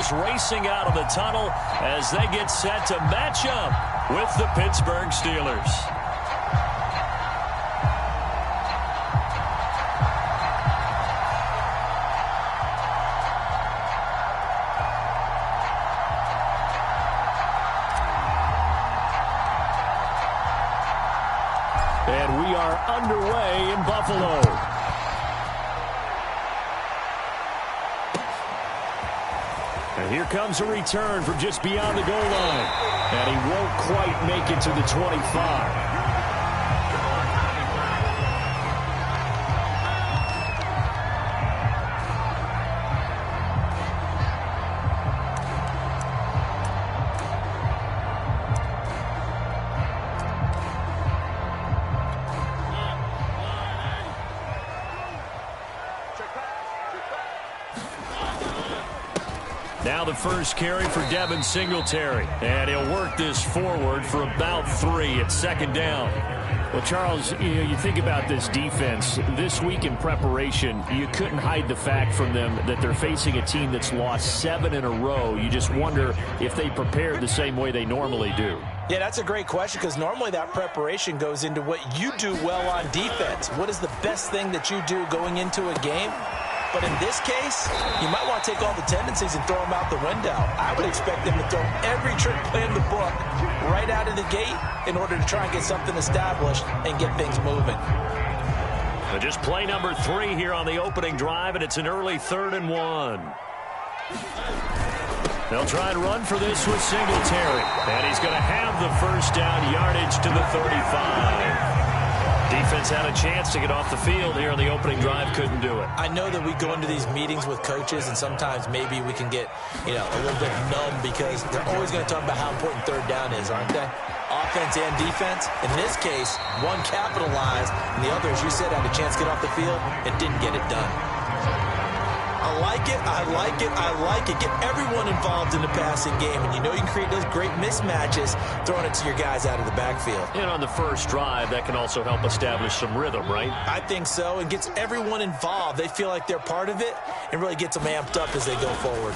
Cardinals racing out of the tunnel as they get set to match up with the Pittsburgh Steelers. And we are underway in Buffalo. And here comes a return from just beyond the goal line. And he won't quite make it to the 25. Now the first carry for Devin Singletary. And he'll work this forward for about 3 at second down. Well, Charles, you think about this defense. This week in preparation, you couldn't hide the fact from them that they're facing a team that's lost 7 in a row. You just wonder if they prepared the same way they normally do. Yeah, that's a great question because normally that preparation goes into what you do well on defense. What is the best thing that you do going into a game? But in this case, you might want to take all the tendencies and throw them out the window. I would expect them to throw every trick play in the book right out of the gate in order to try and get something established and get things moving. So just play number 3 here on the opening drive, and it's an early 3rd and 1. They'll try and run for this with Singletary. And he's going to have the first down yardage to the 35. Defense had a chance to get off the field here on the opening drive, couldn't do it. I know that we go into these meetings with coaches, and sometimes maybe we can get, a little bit numb because they're always going to talk about how important third down is, aren't they? Offense and defense. In this case, one capitalized, and the other, as you said, had a chance to get off the field and didn't get it done. I like it, I like it, I like it. Get everyone involved in the passing game, and you can create those great mismatches throwing it to your guys out of the backfield. And on the first drive, that can also help establish some rhythm, right? I think so. It gets everyone involved. They feel like they're part of it and really gets them amped up as they go forward.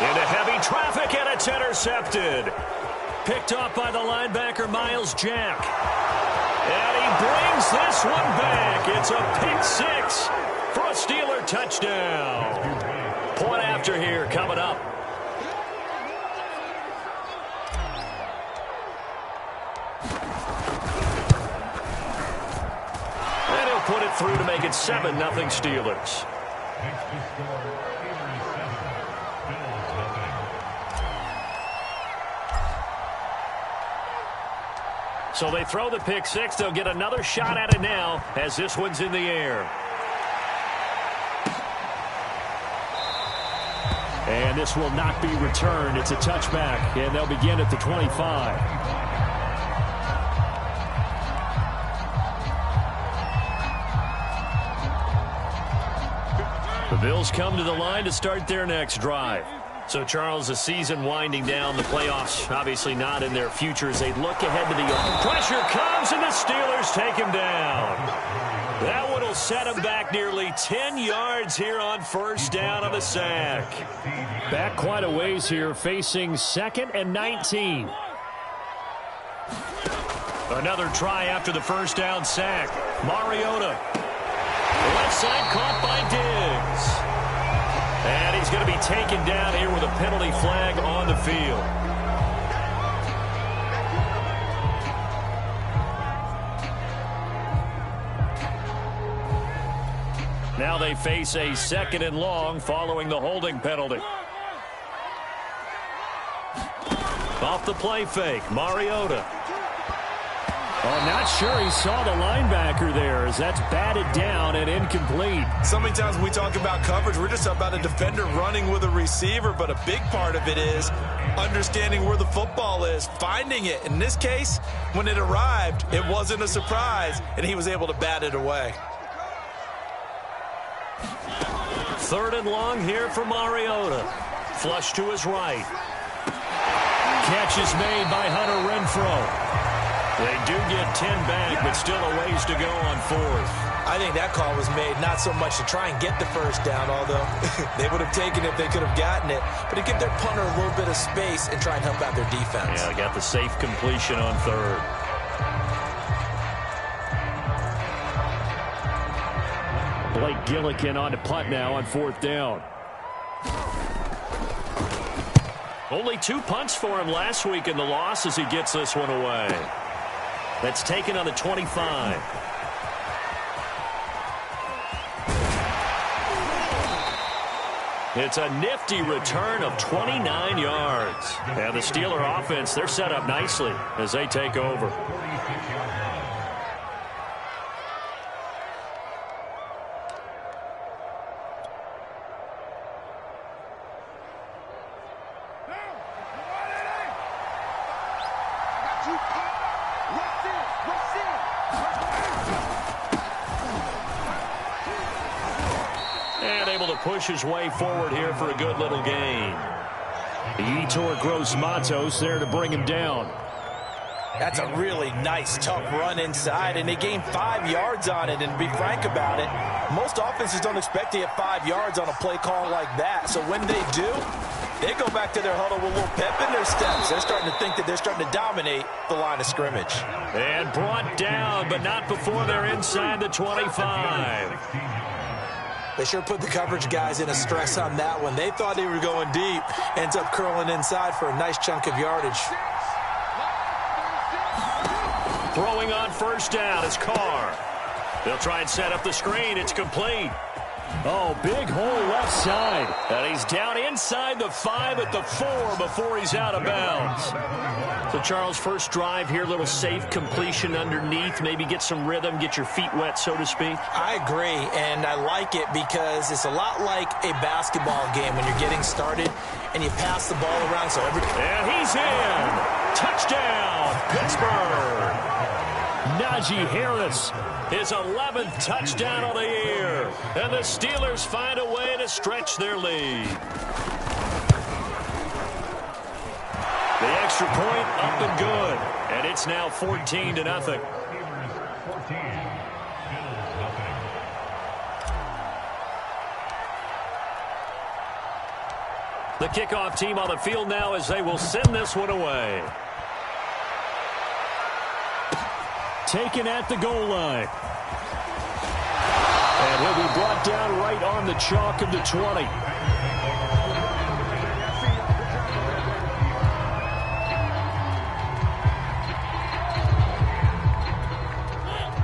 Into heavy traffic, and it's intercepted. Picked off by the linebacker, Miles Jack. And he brings this one back. It's a pick 6. For a Steeler touchdown. Point after here coming up. And he'll put it through to make it 7-0 Steelers. So they throw the pick 6. They'll get another shot at it now as this one's in the air. And this will not be returned. It's a touchback, and they'll begin at the 25. The Bills come to the line to start their next drive. So, Charles, the season winding down, the playoffs obviously not in their future as they look ahead to the pressure comes, and the Steelers take him down. That one will set him back nearly 10 yards here on first down on the sack. Back quite a ways here, facing 2nd and 19. Another try after the first down sack. Mariota. Left side caught by Diggs. And he's going to be taken down here with a penalty flag on the field. Now they face a 2nd and long following the holding penalty. Off the play fake, Mariota. Oh, not sure he saw the linebacker there as that's batted down and incomplete. So many times when we talk about coverage, we're just about a defender running with a receiver, but a big part of it is understanding where the football is, finding it. In this case, when it arrived, it wasn't a surprise, and he was able to bat it away. 3rd and long here for Mariota. Flush to his right. Catch is made by Hunter Renfrow. They do get 10 back, but still a ways to go on fourth. I think that call was made not so much to try and get the first down, although they would have taken it if they could have gotten it, but to give their punter a little bit of space and try and help out their defense. Yeah, they got the safe completion on third. Blake Gillikin on to punt now on fourth down. Only 2 punts for him last week in the loss as he gets this one away. That's taken on the 25. It's a nifty return of 29 yards. And the Steeler offense, they're set up nicely as they take over. Push his way forward here for a good little gain. Yetur Gross-Matos there to bring him down. That's a really nice, tough run inside, and they gained 5 yards on it. And to be frank about it, most offenses don't expect to get 5 yards on a play call like that. So when they do, they go back to their huddle with a little pep in their steps. They're starting to think that they're starting to dominate the line of scrimmage. And brought down, but not before they're inside the 25. They sure put the coverage guys in a stress on that one. They thought they were going deep. Ends up curling inside for a nice chunk of yardage. Throwing on first down is Carr. They'll try and set up the screen. It's complete. Oh, big hole left side. And he's down inside the 5 at the 4 before he's out of bounds. So, Charles, first drive here, little safe completion underneath. Maybe get some rhythm, get your feet wet, so to speak. I agree, and I like it because it's a lot like a basketball game when you're getting started and you pass the ball around. And he's in. Touchdown, Pittsburgh. Najee Harris, his 11th touchdown of the year. And the Steelers find a way to stretch their lead. The extra point up and good. And it's now 14-0. The kickoff team on the field now as they will send this one away. Taken at the goal line. And he'll be brought down right on the chalk of the 20.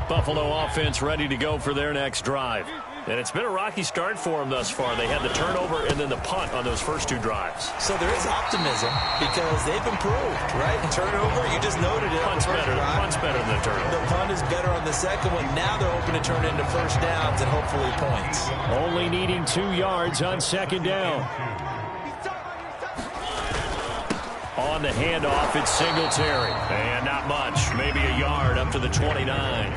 Buffalo offense ready to go for their next drive. And it's been a rocky start for them thus far. They had the turnover and then the punt on those first 2 drives. So there is optimism because they've improved, right? And turnover, you just noted it. Punt's better than the turnover. The punt is better on the second one. Now they're hoping to turn it into first downs and hopefully points. Only needing 2 yards on second down. On the handoff, it's Singletary. And not much, maybe a yard up to the 29.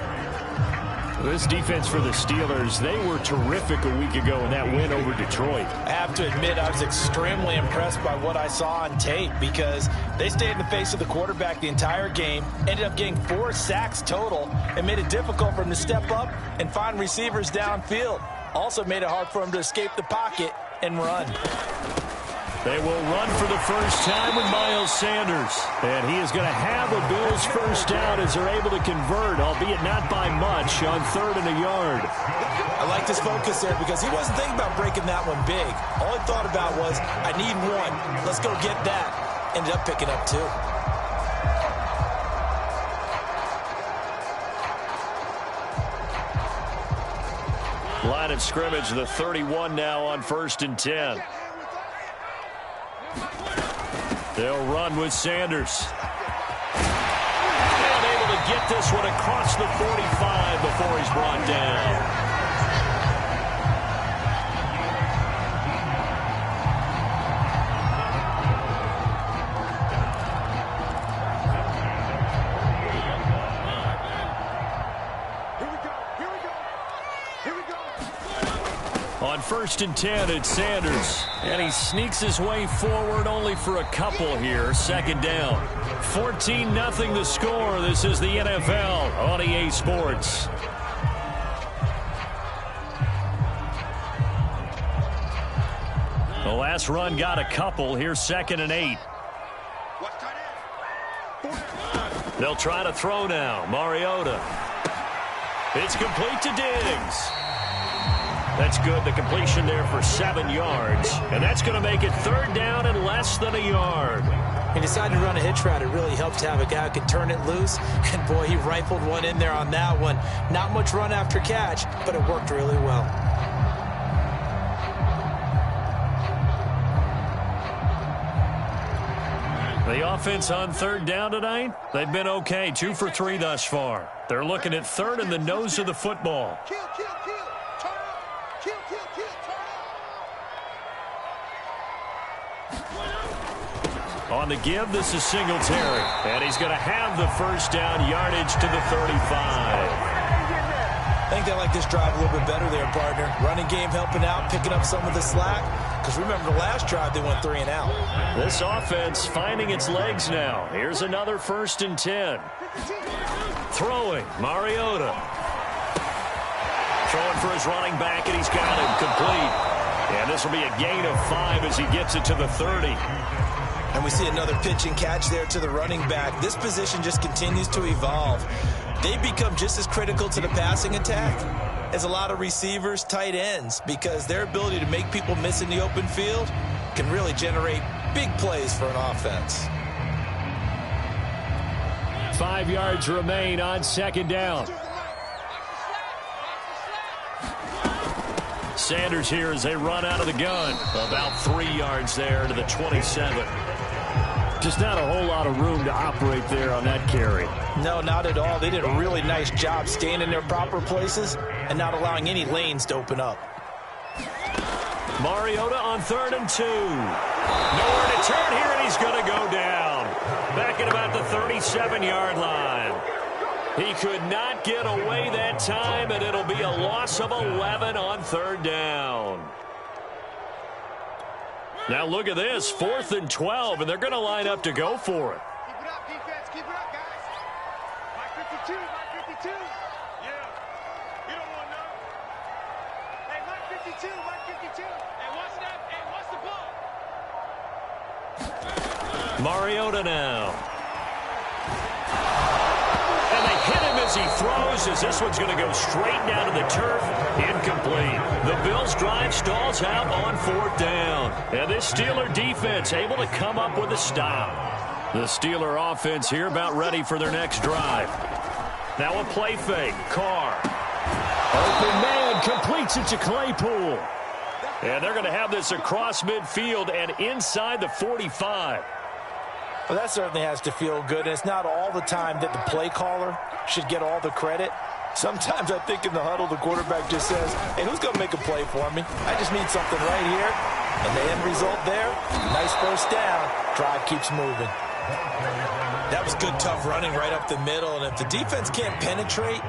This defense for the Steelers, they were terrific a week ago in that win over Detroit. I have to admit, I was extremely impressed by what I saw on tape because they stayed in the face of the quarterback the entire game, ended up getting 4 sacks total, and made it difficult for him to step up and find receivers downfield. Also made it hard for him to escape the pocket and run. They will run for the first time with Miles Sanders. And he is going to have a Bills first down as they're able to convert, albeit not by much, on 3rd and a yard. I like his focus there because he wasn't thinking about breaking that one big. All he thought about was, I need 1. Let's go get that. Ended up picking up 2. Line of scrimmage, the 31 now on 1st and 10. They'll run with Sanders. And able to get this one across the 45 before he's brought down. On first and 10 at Sanders. And he sneaks his way forward only for a couple here. Second down. 14-0 the score. This is the NFL on EA Sports. The last run got a couple. Here's 2nd and 8. They'll try to throw now. Mariota. It's complete to Diggs. That's good. The completion there for 7 yards. And that's going to make it 3rd down and less than a yard. He decided to run a hitch route. It really helped to have a guy who can turn it loose. And, boy, he rifled one in there on that one. Not much run after catch, but it worked really well. The offense on 3rd down tonight, they've been okay. 2 for 3 thus far. They're looking at 3rd in the nose of the football. On the give, this is Singletary. And he's going to have the first down, yardage to the 35. I think they like this drive a little bit better there, partner. Running game helping out, picking up some of the slack. Because remember the last drive, they went 3 and out. This offense finding its legs now. Here's another 1st and 10. Throwing, Mariota. Throwing for his running back, and he's got him complete. And this will be a gain of 5 as he gets it to the 30. And we see another pitch and catch there to the running back. This position just continues to evolve. They become just as critical to the passing attack as a lot of receivers, tight ends, because their ability to make people miss in the open field can really generate big plays for an offense. 5 yards remain on 2nd down. Sanders here as they run out of the gun. About 3 yards there to the 27. Just not a whole lot of room to operate there on that carry. No, not at all. They did a really nice job staying in their proper places and not allowing any lanes to open up. Mariota on 3rd and 2. Nowhere to turn here, and he's going to go down. Back at about the 37-yard line. He could not get away that time, and it'll be a loss of 11 on 3rd down. Now look at this, 4th and 12, and they're going to line up to go for it. Keep it up, defense. Keep it up, guys. Mark 52, Mark 52. Yeah, you don't want none. Hey, Mark 52, Mark 52. Hey, watch that. Hey, watch the ball. Mariota now. And they hit him as he throws, as this one's going to go straight down to the turf. Incomplete. The Bills' drive stalls out on 4th down. And this Steeler defense able to come up with a stop. The Steeler offense here about ready for their next drive. Now a play fake. Carr. Open man completes it to Claypool. And they're going to have this across midfield and inside the 45. Well, that certainly has to feel good. And it's not all the time that the play caller should get all the credit. Sometimes I think in the huddle, the quarterback just says, hey, who's going to make a play for me? I just need something right here. And the end result there, nice first down. Drive keeps moving. That was good, tough running right up the middle. And if the defense can't penetrate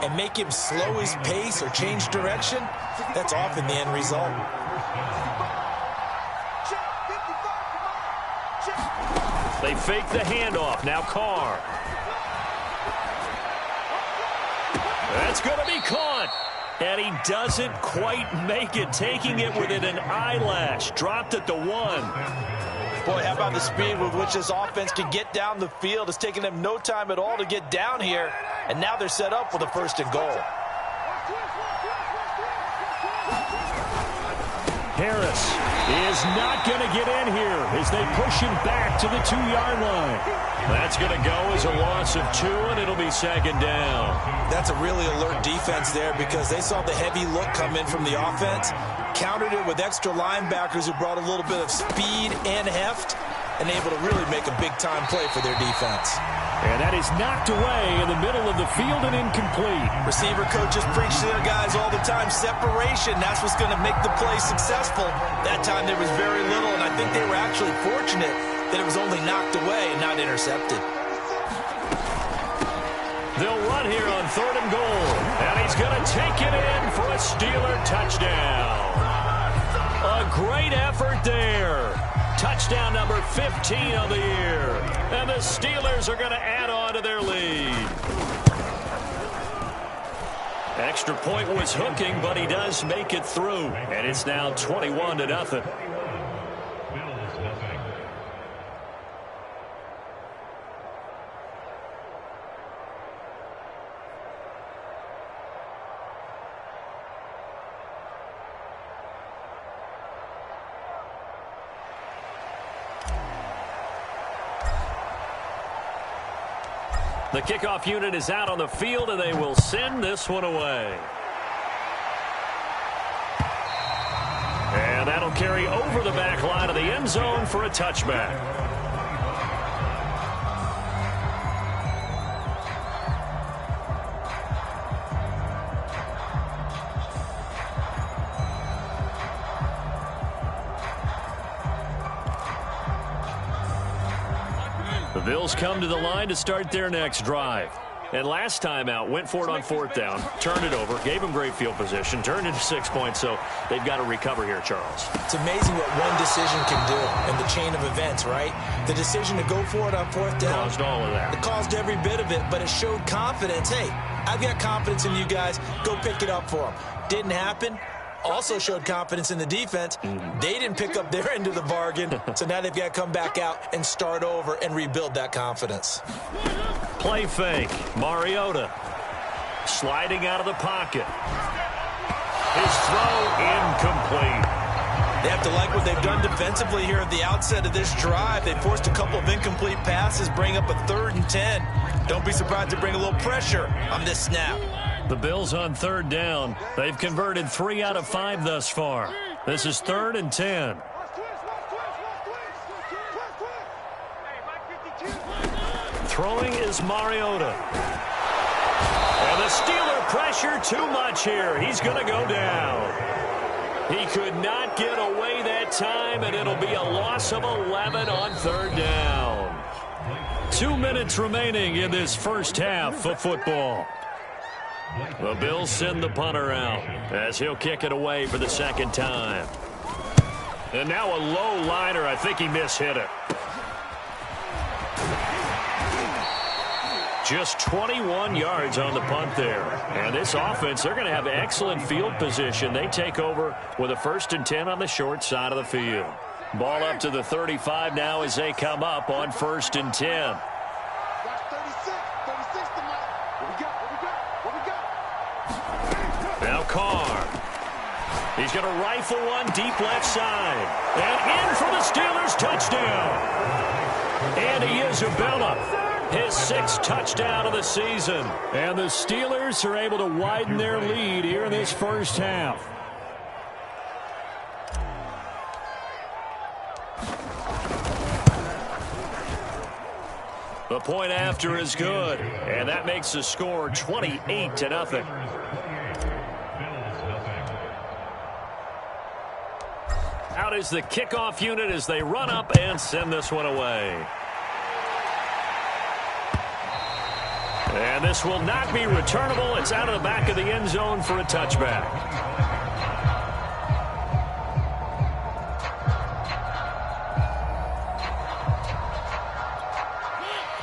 and make him slow his pace or change direction, that's often the end result. They fake the handoff. Now Carr. That's going to be caught. And he doesn't quite make it, taking it within an eyelash. Dropped at the 1. Boy, how about the speed with which this offense can get down the field? It's taken them no time at all to get down here. And now they're set up with a 1st and goal. Harris is not going to get in here as they push him back to the 2-yard line. That's going to go as a loss of 2, and it'll be 2nd down. That's a really alert defense there because they saw the heavy look come in from the offense, countered it with extra linebackers who brought a little bit of speed and heft, and able to really make a big-time play for their defense. And that is knocked away in the middle of the field and incomplete. Receiver coaches preach to their guys all the time, separation. That's what's going to make the play successful. That time there was very little, and I think they were actually fortunate that it was only knocked away and not intercepted. They'll run here on 3rd and goal. And he's going to take it in for a Steeler touchdown. great effort there. Touchdown number 15 of the year. And the Steelers are going to add on to their lead. Extra point was hooking, but he does make it through. And it's now 21-0. The kickoff unit is out on the field, and they will send this one away. And that'll carry over the back line of the end zone for a touchback. The Bills come to the line to start their next drive. And last time out, went for it on fourth down, turned it over, gave them great field position, turned into 6 points, so they've got to recover here, Charles. It's amazing what one decision can do in the chain of events, right? The decision to go for it on fourth down. Caused all of that. It caused every bit of it, but it showed confidence. Hey, I've got confidence in you guys. Go pick it up for them. Didn't happen. Also showed confidence in the defense. They didn't pick up their end of the bargain, so now they've got to come back out and start over and rebuild that confidence. Play fake. Mariota sliding out of the pocket. His throw incomplete. They have to like what they've done defensively here at the outset of this drive. They forced a couple of incomplete passes, bring up a 3rd and 10. Don't be surprised to bring a little pressure on this snap. The Bills on 3rd down. They've converted 3 out of 5 thus far. This is 3rd and 10. Throwing is Mariota. And the Steeler pressure too much here. He's going to go down. He could not get away that time, and it'll be a loss of 11 on 3rd down. 2 minutes remaining in this first half of football. The Bills send the punter out as he'll kick it away for the 2nd time. And now a low liner. I think he mishit it. Just 21 yards on the punt there. And this offense, they're going to have excellent field position. They take over with a 1st and 10 on the short side of the field. Ball up to the 35 now as they come up on 1st and 10. Now Carr. He's going to rifle one deep left side. And in for the Steelers touchdown. And he is Isabella. His 6th touchdown of the season. And the Steelers are able to widen their lead here in this first half. The point after is good. And that makes the score 28-0. Out is the kickoff unit as they run up and send this one away. And this will not be returnable. It's out of the back of the end zone for a touchback.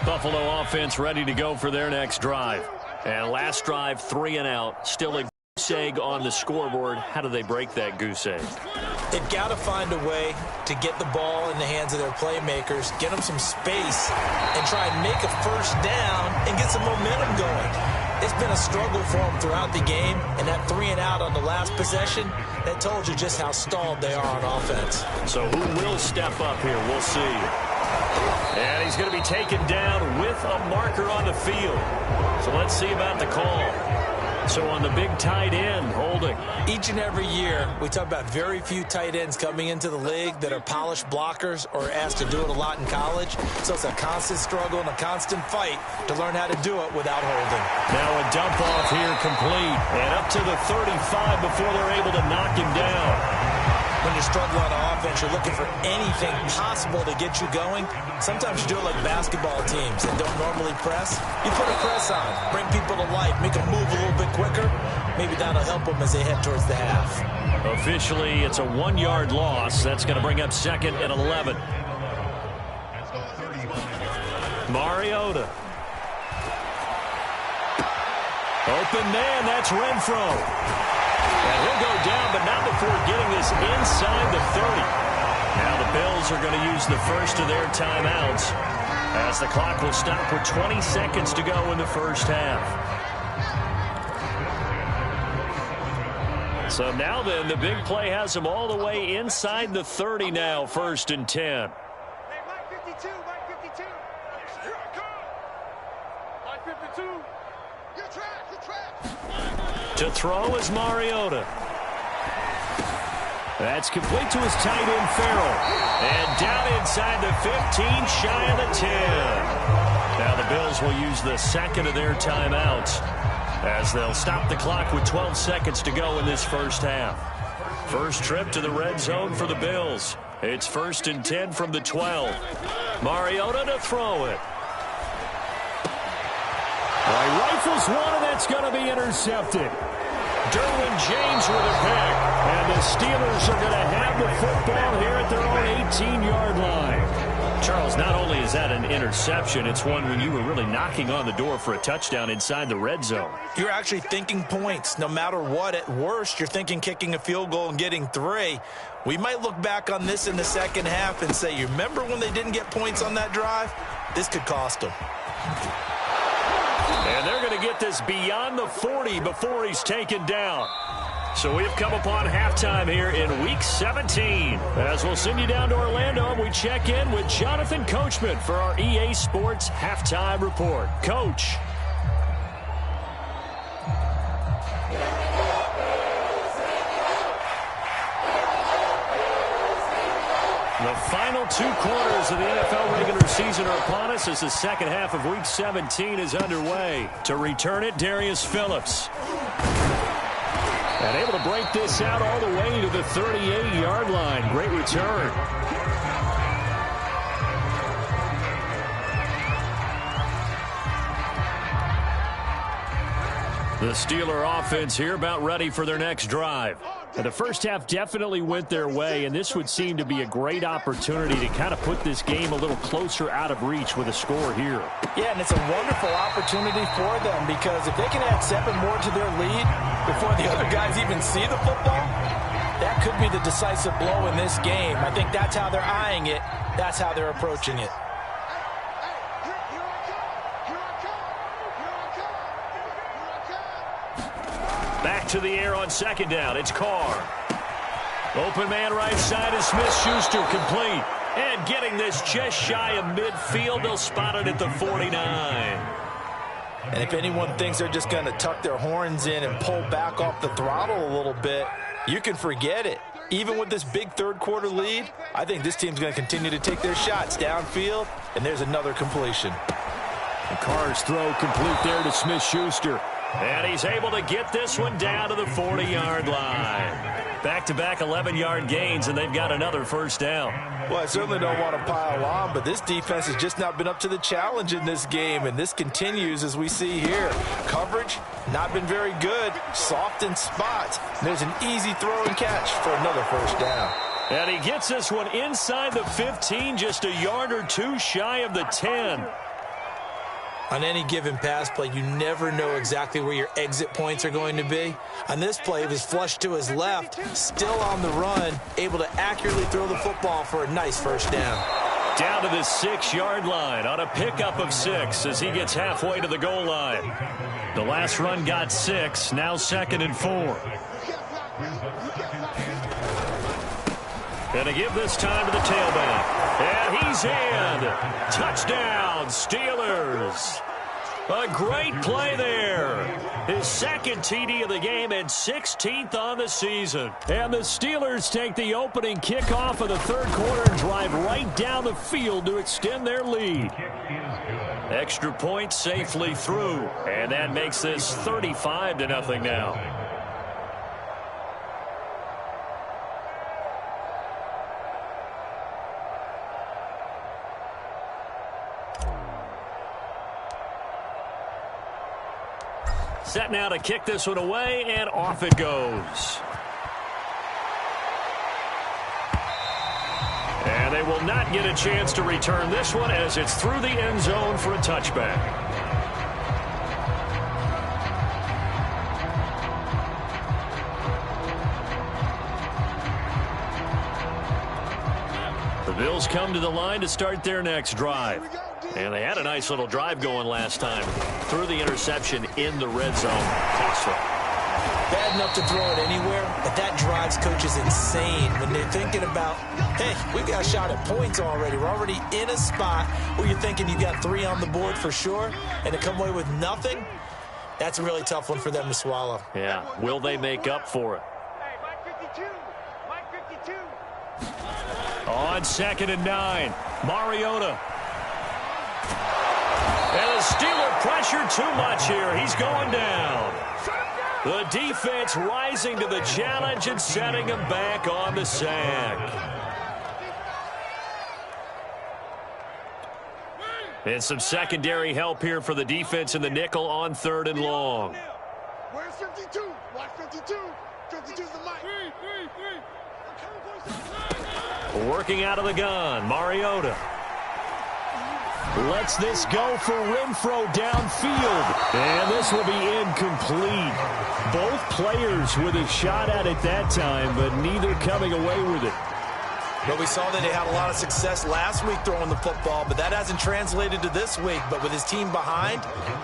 Buffalo offense ready to go for their next drive. And last drive, 3 and out. Still a goose egg on the scoreboard. How do they break that goose egg? They've got to find a way to get the ball in the hands of their playmakers, get them some space, and try and make a 1st down and get some momentum going. It's been a struggle for them throughout the game, and that 3 and out on the last possession, that told you just how stalled they are on offense. So who will step up here? We'll see. And he's going to be taken down with a marker on the field. So let's see about the call. So on the big tight end, holding. Each and every year, we talk about very few tight ends coming into the league that are polished blockers or asked to do it a lot in college. So it's a constant struggle and a constant fight to learn how to do it without holding. Now a dump off here complete. And up to the 35 before they're able to knock him down. When you're struggling on offense, you're looking for anything possible to get you going. Sometimes you do it like basketball teams that don't normally press. You put a press on, bring people to life, make them move a little bit quicker. maybe that'll help them as they head towards the half. Officially, it's a 1-yard loss. That's going to bring up 2nd and 11. Mariota. Open man, that's Renfro. And he'll go down, but not before getting this inside the 30. Now the Bills are going to use the first of their timeouts as the clock will stop with 20 seconds to go in the first half. So now then, the big play has them all the way inside the 30 now, 1st and 10. Hey, Mike 52, Mike 52. Here I come. Mike 52. You're trapped, you're trapped. To throw is Mariota. That's complete to his tight end, Farrell. And down inside the 15, shy of the 10. Now the Bills will use the second of their timeouts as they'll stop the clock with 12 seconds to go in this first half. First trip to the red zone for the Bills. It's 1st and 10 from the 12. Mariota to throw it. Rifles one, and that's going to be intercepted. Derwin James with a pick. And the Steelers are going to have the football here at their own 18-yard line. Charles, not only is that an interception, it's one when you were really knocking on the door for a touchdown inside the red zone. You're actually thinking points. No matter what, at worst, you're thinking kicking a field goal and getting 3. We might look back on this in the second half and say, you remember when they didn't get points on that drive? This could cost them. And they're going to get this beyond the 40 before he's taken down. So we've come upon halftime here in Week 17. As we'll send you down to Orlando, we check in with Jonathan Coachman for our EA Sports Halftime Report. Coach. The final 2 quarters of the NFL regular season are upon us as the second half of Week 17 is underway. To return it, Darius Phillips. And able to break this out all the way to the 38-yard line. Great return. The Steeler offense here about ready for their next drive. And the first half definitely went their way, and this would seem to be a great opportunity to kind of put this game a little closer out of reach with a score here. Yeah, and it's a wonderful opportunity for them because if they can add 7 more to their lead before the other guys even see the football, that could be the decisive blow in this game. I think that's how they're eyeing it. That's how they're approaching it. Back to the air on second down. It's Carr. Open man right side is Smith-Schuster, complete. And getting this just shy of midfield, they'll spot it at the 49. And if anyone thinks they're just going to tuck their horns in and pull back off the throttle a little bit, you can forget it. Even with this big third-quarter lead, I think this team's going to continue to take their shots downfield, and there's another completion. And Carr's throw complete there to Smith-Schuster. And he's able to get this one down to the 40-yard line. Back-to-back 11-yard gains, and they've got another first down. Well, I certainly don't want to pile on, but this defense has just not been up to the challenge in this game, and this continues as we see here. Coverage, not been very good. Soft in spots. There's an easy throw and catch for another first down. And he gets this one inside the 15, just a yard or 2 shy of the 10. On any given pass play, you never know exactly where your exit points are going to be. On this play, it was flushed to his left, still on the run, able to accurately throw the football for a nice first down. Down to the 6-yard line on a pickup of 6 as he gets halfway to the goal line. The last run got 6, now 2nd and 4. Gonna give this time to the tailback. And he's in. Touchdown, Steelers. A great play there. His second TD of the game and 16th on the season. And the Steelers take the opening kickoff of the third quarter and drive right down the field to extend their lead. Extra point safely through. And that makes this 35-0 now. Set now to kick this one away, and off it goes. And they will not get a chance to return this one as it's through the end zone for a touchback. The Bills come to the line to start their next drive. And they had a nice little drive going last time. Threw the interception in the red zone. Costly. Bad enough to throw it anywhere, but that drives coaches insane when they're thinking about, hey, we've got a shot at points already. We're already in a spot where you're thinking you got 3 on the board for sure, and to come away with nothing, that's a really tough one for them to swallow. Yeah, will they make up for it? Hey, Mike 52. Mike 52. On 2nd and 9, Mariota. And the Steeler pressure too much here. He's going down. The defense rising to the challenge and setting him back on the sack. And some secondary help here for the defense in the nickel on 3rd and long. Where's 52? Watch 52. 52's the mic. Working out of the gun, Mariota. Lets this go for Renfro downfield. And this will be incomplete. Both players with a shot at it that time, but neither coming away with it. But we saw that they had a lot of success last week throwing the football, but that hasn't translated to this week. But with his team behind,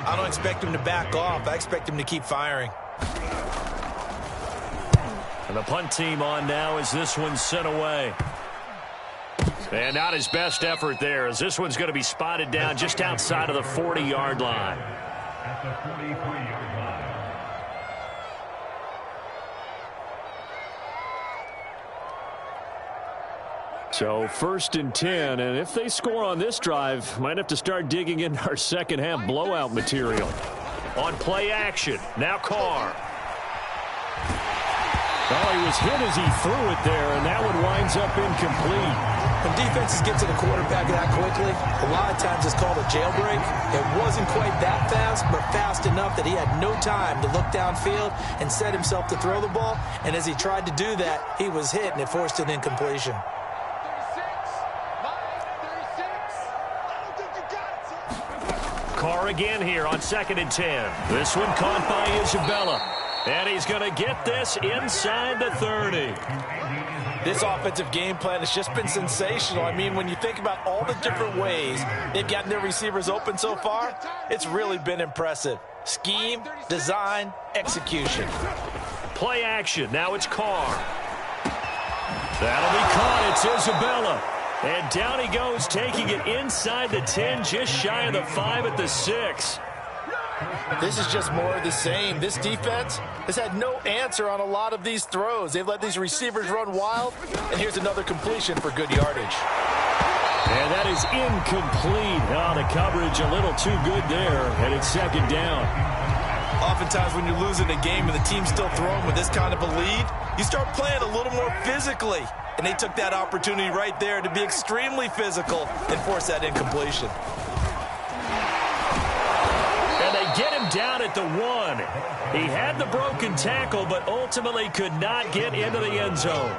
I don't expect him to back off. I expect him to keep firing. And the punt team on now as this one's sent away. And not his best effort there, as this one's going to be spotted down just outside of the 40-yard line. At the 43-yard line. So 1st and 10, and if they score on this drive, might have to start digging into our second half blowout material. On play action, now Carr. Well, he was hit as he threw it there, and that one winds up incomplete. When defenses get to the quarterback that quickly, a lot of times it's called a jailbreak. It wasn't quite that fast, but fast enough that he had no time to look downfield and set himself to throw the ball. And as he tried to do that, he was hit, and it forced an incompletion. 36. Mike 36. I don't think you got it. Carr again here on 2nd and 10. This one caught by Isabella. And he's going to get this inside the 30. This offensive game plan has just been sensational. I mean, when you think about all the different ways they've gotten their receivers open so far, it's really been impressive. Scheme, design, execution. Play action. Now it's Carr. That'll be caught. It's Isabella. And down he goes, taking it inside the 10, just shy of the 5 at the 6. This is just more of the same. This defense has had no answer on a lot of these throws. They've let these receivers run wild, and here's another completion for good yardage. And that is incomplete. Oh, the coverage a little too good there, and it's 2nd down. Oftentimes when you're losing a game and the team's still throwing with this kind of a lead, you start playing a little more physically. And they took that opportunity right there to be extremely physical and force that incompletion. Get him down at the 1. He had the broken tackle, but ultimately could not get into the end zone.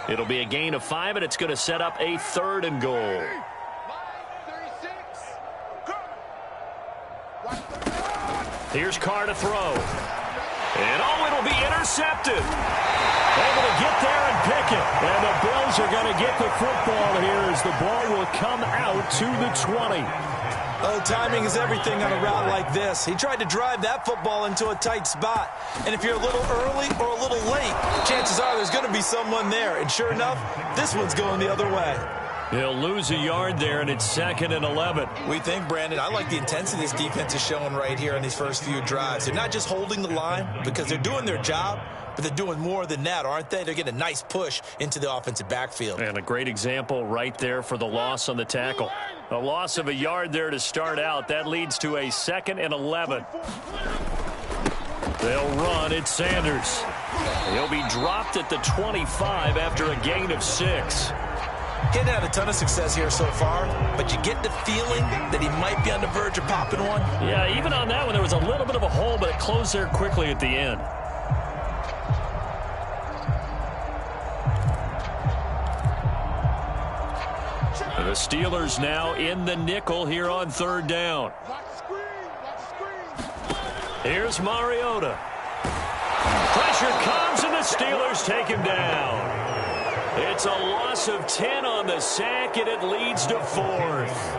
It'll be a gain of 5, and it's going to set up a 3rd and goal. Here's Carr to throw. And, it'll be intercepted. Able to get there and pick it. And the Bills are going to get the football here as the ball will come out to the 20. Oh, timing is everything on a route like this. He tried to drive that football into a tight spot. And if you're a little early or a little late, chances are there's going to be someone there. And sure enough, this one's going the other way. He'll lose a yard there, and it's 2nd and 11. We think, Brandon, I like the intensity this defense is showing right here on these first few drives. They're not just holding the line because they're doing their job, but they're doing more than that, aren't they? They're getting a nice push into the offensive backfield. And a great example right there for the loss on the tackle. A loss of a yard there to start out. That leads to a 2nd and 11. They'll run. It's Sanders. He'll be dropped at the 25 after a gain of 6. He hadn't had a ton of success here so far, but you get the feeling that he might be on the verge of popping one. Yeah, even on that one, there was a little bit of a hole, but it closed there quickly at the end. The Steelers now in the nickel here on third down. Here's Mariota. Pressure comes, and the Steelers take him down. It's a loss of 10 on the sack, and it leads to fourth.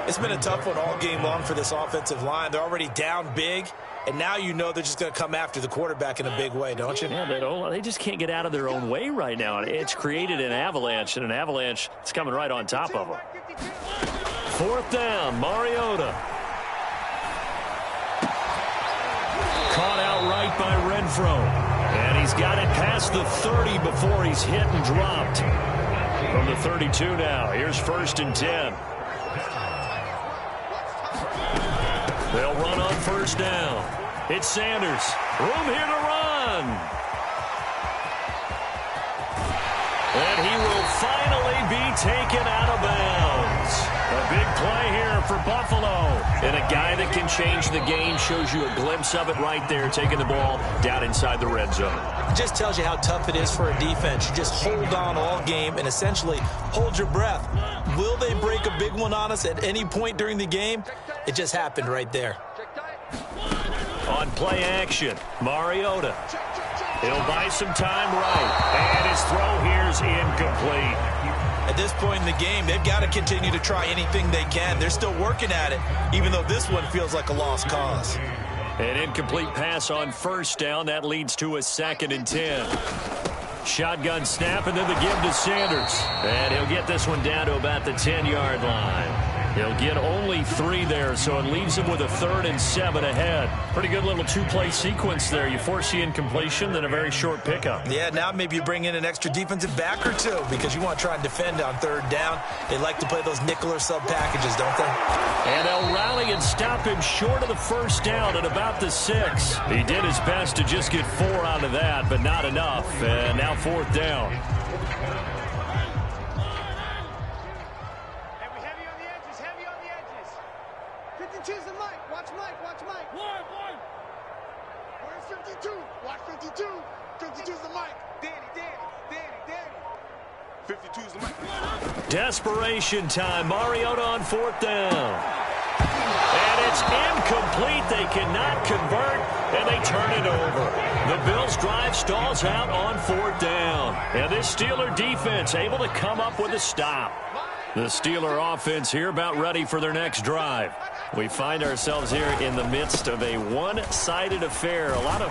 It's been a tough one all game long for this offensive line. They're already down big, and now you know they're just going to come after the quarterback in a big way, don't you? Yeah, they just can't get out of their own way right now. It's created an avalanche, and an avalanche is coming right on top of them. Fourth down, Mariota. Caught out right by Renfro. And he's got it past the 30 before he's hit and dropped. From the 32 now, here's 1st and 10. They'll run on 1st down. It's Sanders. Room here to run. And he will finally be taken out of bounds. A big play here for Buffalo. And a guy that can change the game, shows you a glimpse of it right there, taking the ball down inside the red zone. It just tells you how tough it is for a defense. You just hold on all game and essentially hold your breath. Will they break a big one on us at any point during the game? It just happened right there. On play action, Mariota. He'll buy some time right. And his throw here's incomplete. At this point in the game, they've got to continue to try anything they can. They're still working at it, even though this one feels like a lost cause. An incomplete pass on 1st down. That leads to a 2nd and 10. Shotgun snap, and then the give to Sanders. And he'll get this one down to about the 10-yard line. He'll get only 3 there, so it leaves him with a 3rd and 7 ahead. Pretty good little 2-play sequence there. You force the incompletion, then a very short pickup. Yeah, now maybe you bring in an extra defensive back or two because you want to try and defend on 3rd down. They like to play those nickel or sub packages, don't they? And they'll rally and stop him short of the 1st down at about the 6. He did his best to just get 4 out of that, but not enough. And now 4th down. 52's the Mike. Watch Mike. Watch Mike. One. Where's 52? Watch 52. 52's the Mike. Danny. 52's the Mike. Desperation time. Mariota on 4th down. And it's incomplete. They cannot convert, and they turn it over. The Bills' drive stalls out on 4th down. And this Steeler defense able to come up with a stop. The Steeler offense here about ready for their next drive. We find ourselves here in the midst of a one-sided affair. A lot of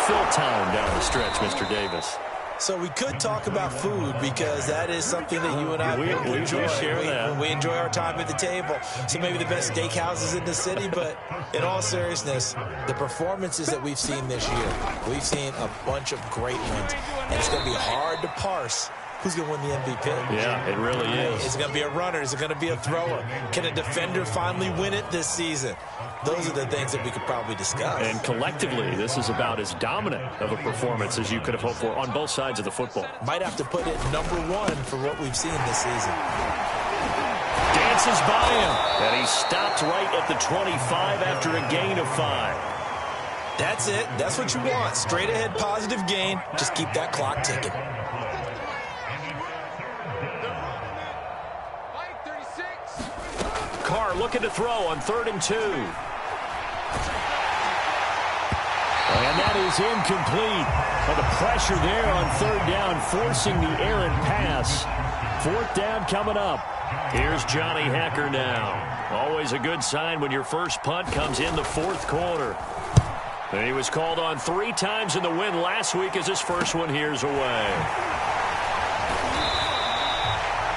fill time down the stretch, Mr. Davis. So we could talk about food because that is something that you and I enjoy. We share that. We enjoy our time at the table. So maybe the best steakhouses in the city, but in all seriousness, the performances that we've seen this year, we've seen a bunch of great ones. And it's going to be hard to parse who's going to win the MVP. Yeah, it really is. Is it going to be a runner? Is it going to be a thrower? Can a defender finally win it this season? Those are the things that we could probably discuss. And collectively, this is about as dominant of a performance as you could have hoped for on both sides of the football. Might have to put it #1 for what we've seen this season. Dances by him, and he stopped right at the 25 after a gain of 5. That's it. That's what you want. Straight ahead positive gain. Just keep that clock ticking. Carr looking to throw on 3rd and 2. And that is incomplete. But the pressure there on 3rd down, forcing the errant pass. 4th down coming up. Here's Johnny Hecker now. Always a good sign when your first punt comes in the 4th quarter. And he was called on 3 times in the win last week as his first one here's away.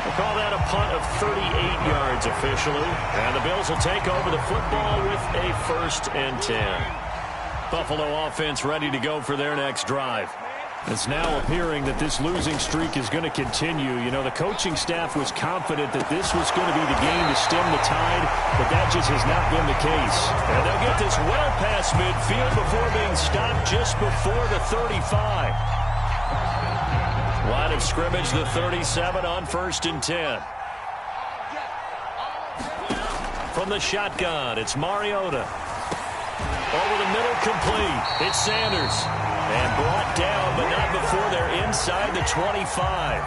We'll call that a punt of 38 yards officially. And the Bills will take over the football with a 1st and 10. Buffalo offense ready to go for their next drive. It's now appearing that this losing streak is going to continue. You know, the coaching staff was confident that this was going to be the game to stem the tide, but that just has not been the case. And they'll get this well past midfield before being stopped just before the 35. Line of scrimmage, the 37 on 1st and 10. From the shotgun, it's Mariota. Over the middle, complete. It's Sanders. And brought down, but not before they're inside the 25.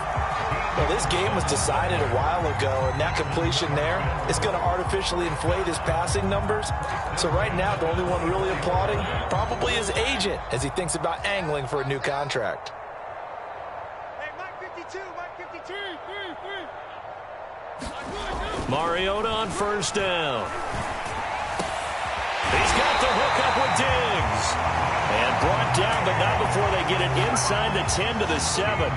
Well, this game was decided a while ago, and that completion there is going to artificially inflate his passing numbers. So right now, the only one really applauding probably his agent as he thinks about angling for a new contract. Hey, Mike 52, Mike 52. Mariota on 1st down. He's got the hook up with Diggs. And brought down, but not before they get it inside the 10 to the 7.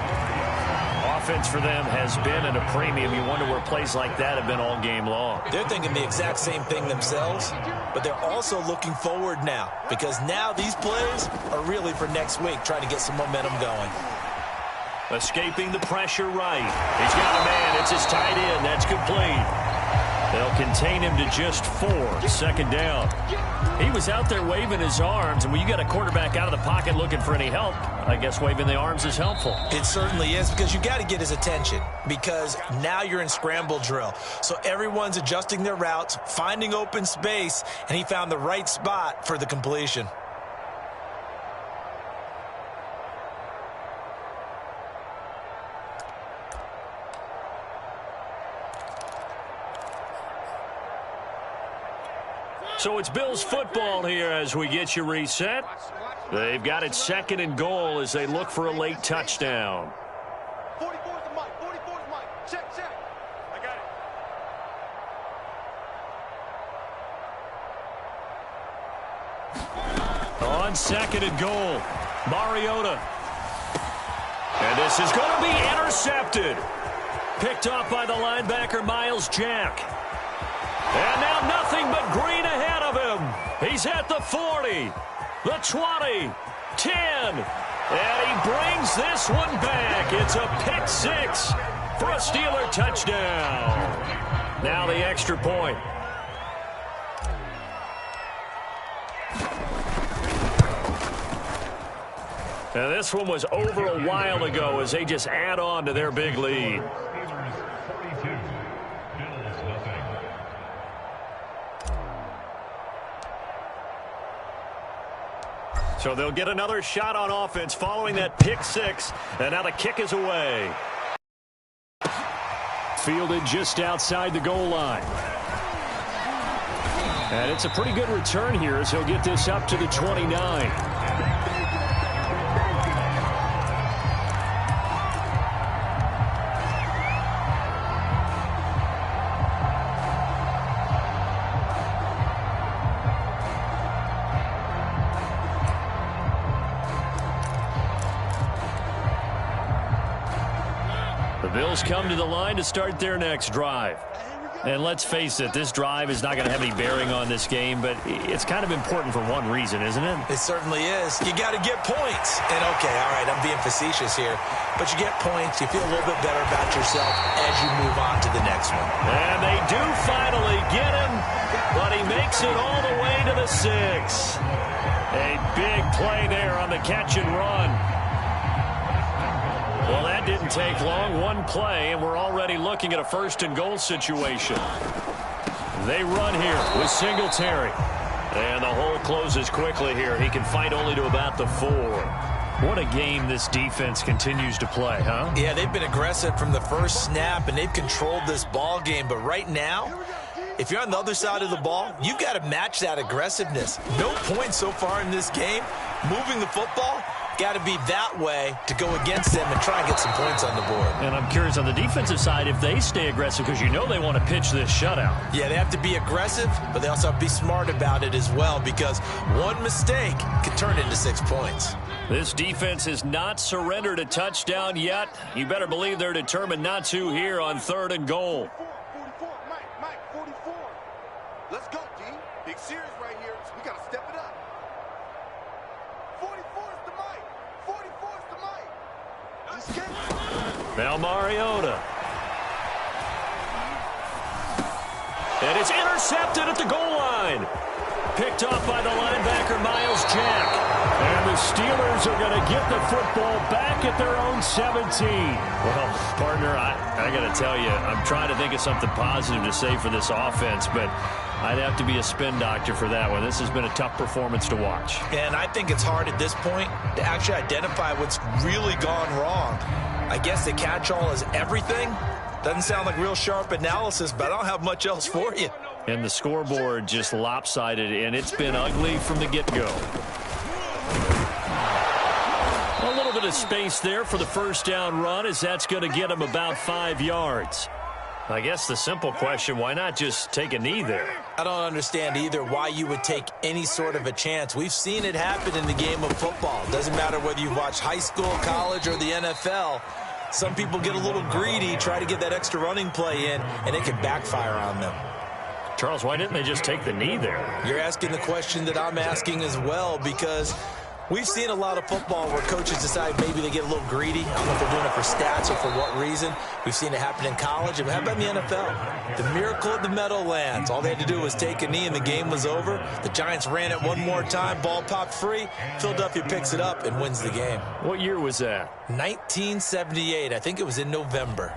Offense for them has been at a premium. You wonder where plays like that have been all game long. They're thinking the exact same thing themselves, but they're also looking forward now because now these plays are really for next week, trying to get some momentum going. Escaping the pressure right. He's got a man. It's his tight end. That's complete. They'll contain him to just 4. 2nd down. He was out there waving his arms, and when you got a quarterback out of the pocket looking for any help, I guess waving the arms is helpful. It certainly is, because you got to get his attention, because now you're in scramble drill. So everyone's adjusting their routes, finding open space, and he found the right spot for the completion. So it's Bills football here as we get you reset. They've got it 2nd and goal as they look for a late touchdown. 44's the mic, 44's mic. Check, check. I got it. On 2nd and goal, Mariota. And this is going to be intercepted. Picked off by the linebacker, Miles Jack. And now nothing but green ahead of him. He's at the 40, the 20, 10. And he brings this one back. It's a pick 6 for a Steeler touchdown. Now the extra point. Now this one was over a while ago as they just add on to their big lead. So they'll get another shot on offense following that pick 6. And now the kick is away. Fielded just outside the goal line. And it's a pretty good return here as he'll get this up to the 29. The Bills come to the line to start their next drive. And let's face it, this drive is not going to have any bearing on this game, but it's kind of important for one reason, isn't it? It certainly is. You got to get points. And, okay, all right, I'm being facetious here, but you get points, you feel a little bit better about yourself as you move on to the next one. And they do finally get him, but he makes it all the way to the 6. A big play there on the catch and run. Well, that didn't take long. One play, and we're already looking at a 1st and goal situation. They run here with Singletary. And the hole closes quickly here. He can fight only to about the 4. What a game this defense continues to play, huh? Yeah, they've been aggressive from the first snap, and they've controlled this ball game. But right now, if you're on the other side of the ball, you've got to match that aggressiveness. No points so far in this game. Moving the football, got to be that way to go against them and try and get some points on the board. And I'm curious on the defensive side if they stay aggressive, because you know they want to pitch this shutout. Yeah, they have to be aggressive, but they also have to be smart about it as well, because one mistake can turn into 6 points. This defense has not surrendered a touchdown yet. You better believe they're determined not to here on 3rd and goal. 44, Mike, 44. Let's go, D. Big series right here. So we got to step it up. 44 is the mic. 44 is the mic. Let's get it. Now Mariota. And it's intercepted at the goal line. picked off by the linebacker, Miles Jack. And the Steelers are going to get the football back at their own 17. Well, partner, I got to tell you, I'm trying to think of something positive to say for this offense, but I'd have to be a spin doctor for that one. This has been a tough performance to watch. And I think it's hard at this point to actually identify what's really gone wrong. I guess the catch-all is everything. Doesn't sound like real sharp analysis, but I don't have much else for you. And the scoreboard just lopsided, and it's been ugly from the get-go. A little bit of space there for the first down run, as that's going to get him about 5 yards. I guess the simple question, why not just take a knee there? I don't understand either why you would take any sort of a chance. We've seen it happen in the game of football. Doesn't matter whether you've watched high school, college, or the NFL. Some people get a little greedy, try to get that extra running play in, and it can backfire on them. Charles, why didn't they just take the knee there? You're asking the question that I'm asking as well, because we've seen a lot of football where coaches decide maybe they get a little greedy. I don't know if they're doing it for stats or for what reason. We've seen it happen in college. And how about in the NFL? The miracle of the Meadowlands. All they had to do was take a knee and the game was over. The Giants ran it one more time. Ball popped free. Philadelphia picks it up and wins the game. What year was that? 1978. I think it was in November.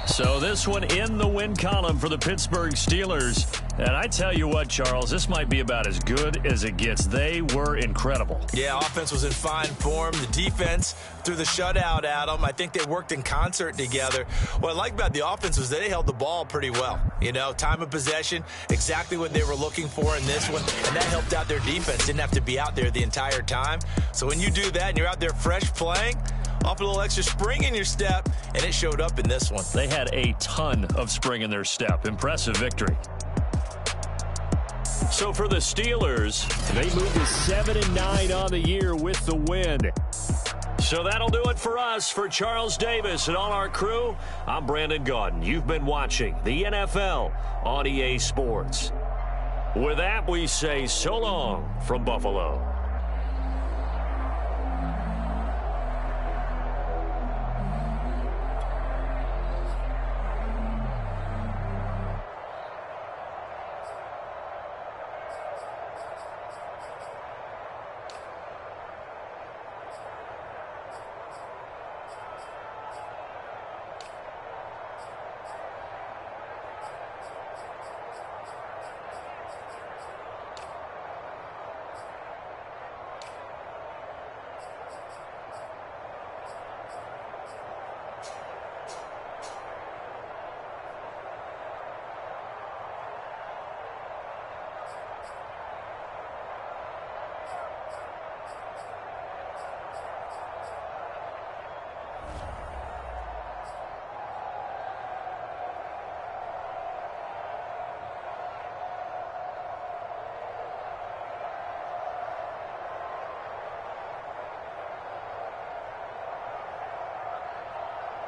So this one in the win column for the Pittsburgh Steelers. And I tell you what, Charles, this might be about as good as it gets. They were incredible. Yeah, offense was in fine form. The defense threw the shutout at them. I think they worked in concert together. What I like about the offense was they held the ball pretty well. You know, time of possession, exactly what they were looking for in this one. And that helped out their defense. Didn't have to be out there the entire time. So when you do that and you're out there fresh playing, off a little extra spring in your step, and it showed up in this one. They had a ton of spring in their step. Impressive victory. So for the Steelers, they move to 7-9 on the year with the win. So that'll do it for us. For Charles Davis and all our crew, I'm Brandon Gaudin. You've been watching the NFL on EA Sports. With that, we say so long from Buffalo.